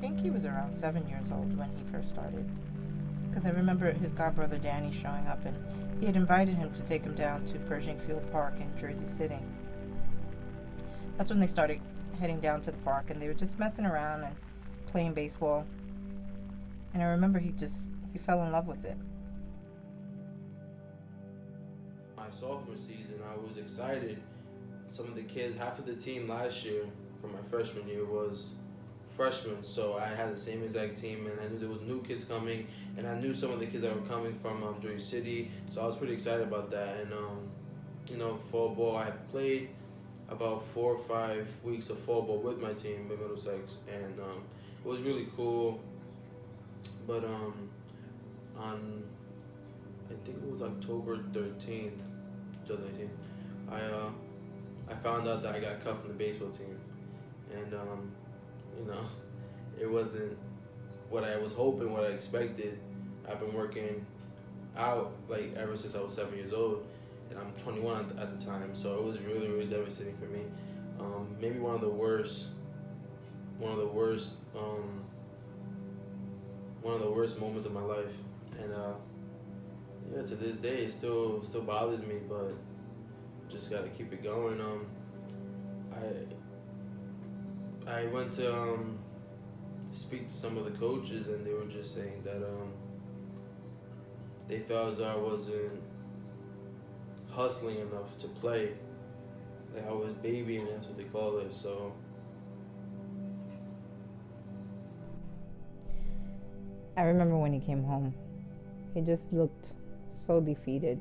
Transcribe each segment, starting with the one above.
think he was around 7 years old when he first started. Because I remember his godbrother Danny showing up, and he had invited him to take him down to Pershing Field Park in Jersey City. That's when they started heading down to the park, and they were just messing around and playing baseball. And I remember he fell in love with it. My sophomore season, I was excited. Some of the kids, half of the team last year from my freshman year was freshmen, so I had the same exact team, and I knew there was new kids coming, and I knew some of the kids that were coming from Jersey City, so I was pretty excited about that. And fall ball, I played about 4 or 5 weeks of fall ball with my team with Middlesex, and it was really cool. But on I think it was October 13th, 2019, I found out that I got cut from the baseball team, and it wasn't what I was hoping, what I expected. I've been working out like ever since I was 7 years old, and I'm 21 at the time, so it was really, really devastating for me. Maybe one of the worst moments of my life, and to this day it still bothers me, but just gotta keep it going. I went to speak to some of the coaches, and they were just saying that they felt as though I wasn't hustling enough to play. Like I was babying, that's what they call it. So I remember when he came home, he just looked so defeated.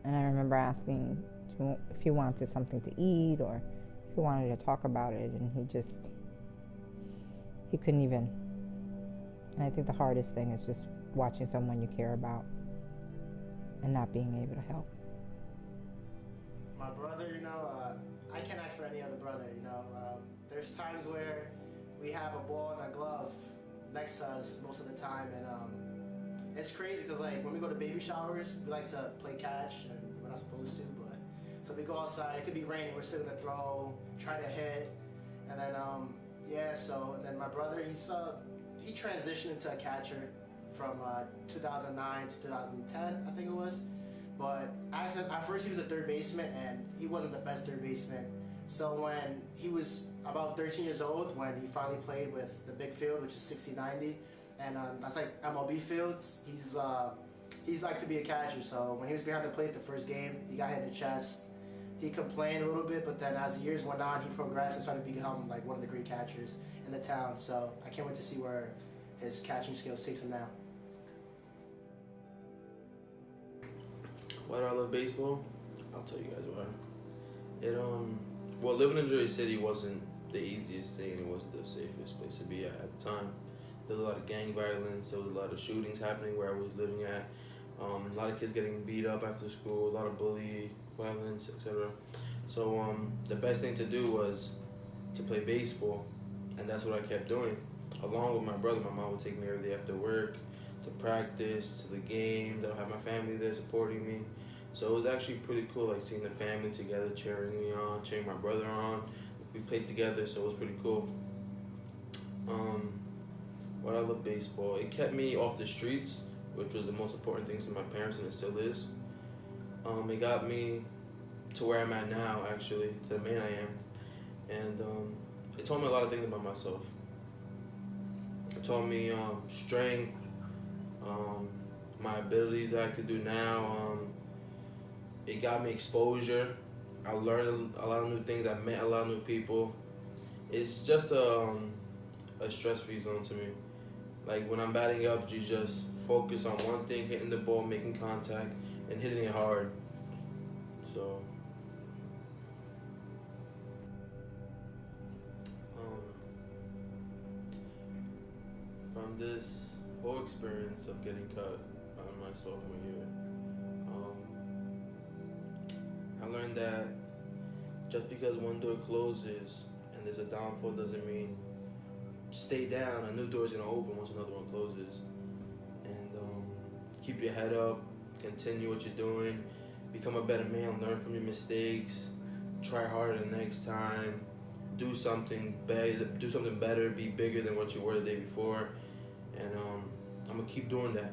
And I remember asking if he wanted something to eat or if he wanted to talk about it, and he couldn't even. And I think the hardest thing is just watching someone you care about and not being able to help. My brother, I can't ask for any other brother, There's times where we have a ball and a glove next to us most of the time, and it's crazy because when we go to baby showers, we like to play catch, and we're not supposed to, but so we go outside, it could be raining, we're still gonna throw, try to hit, and then and then my brother, he transitioned into a catcher from 2009 to 2010, I think it was. But at first he was a third baseman, and he wasn't the best third baseman. So when he was about 13 years old, when he finally played with the big field, which is 60-90, and that's like MLB fields, he's like to be a catcher. So when he was behind the plate the first game, he got hit in the chest. He complained a little bit, but then as the years went on, he progressed and started to become like one of the great catchers in the town. So I can't wait to see where his catching skills takes him now. why do I love baseball? I'll tell you guys why. Living in Jersey City wasn't the easiest thing. It wasn't the safest place to be at the time. There was a lot of gang violence. There was a lot of shootings happening where I was living at. A lot of kids getting beat up after school. A lot of bully violence, etc. So the best thing to do was to play baseball, and that's what I kept doing. Along with my brother, my mom would take me every day after work to practice, to the games. I'll have my family there supporting me. So it was actually pretty cool, like seeing the family together, cheering me on, cheering my brother on. We played together, so it was pretty cool. Why I love baseball? It kept me off the streets, which was the most important thing to my parents, and it still is. It got me to where I'm at now, actually, to the man I am. And it taught me a lot of things about myself. It taught me strength, my abilities that I could do now. It got me exposure. I learned a lot of new things. I met a lot of new people. It's just a stress-free zone to me. Like when I'm batting up, you just focus on one thing, hitting the ball, making contact, and hitting it hard. So, from this whole experience of getting cut on my sophomore year, I learned that just because one door closes and there's a downfall doesn't mean stay down. A new door is gonna open once another one closes. And keep your head up, continue what you're doing, become a better man, learn from your mistakes, try harder the next time, do something better, be bigger than what you were the day before, and I'm gonna keep doing that.